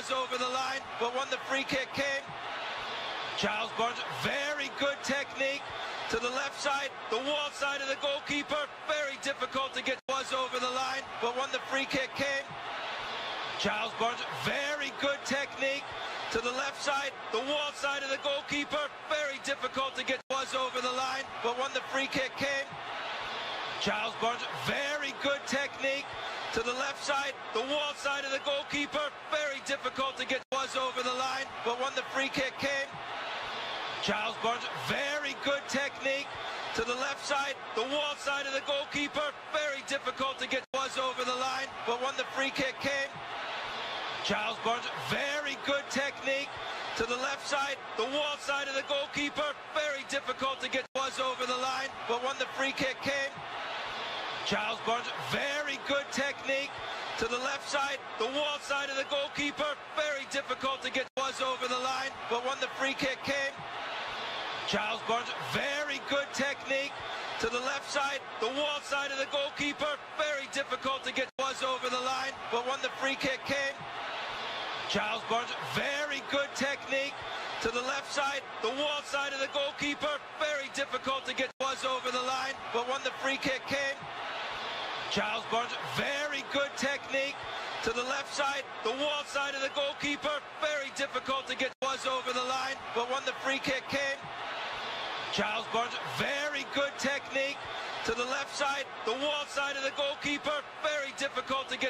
was over the line, but when the free kick came, Charles Burns, very good technique to the left side, the wall side of the goalkeeper, very difficult to get, was over the line, but when the free kick came, Charles Burns, very good technique to the left side, the wall side of the goalkeeper, very difficult to get, was over the line, but when the free kick came, Charles Burns, very good technique to the left side, the wall side of the goalkeeper, very difficult to get, was over the line, but when the free kick came, Charles Burns, very good technique to the left side, the wall side of the goalkeeper, very difficult to get, was over the line, but when the free kick came, Charles Burns, very good technique to the left side, the wall side of the goalkeeper, very difficult to get, was over the line, but when the free kick came, Charles Burns, very good technique to the left side, the wall side of the goalkeeper, very difficult to get, was over the line, but when the free kick came, Charles Burns, very good technique to the left side, the wall side of the goalkeeper, very difficult to get, was over the line, but when the free kick came, Charles Burns, very good technique to the left side, the wall side of the goalkeeper, very difficult to get, was over the line, but when the free kick came, Charles Burns, very good technique to the left side, the wall side of the goalkeeper, very difficult to get, was over the line, but when the free kick came, Charles Burns, very good technique to the left side, the wall side of the goalkeeper, very difficult to get,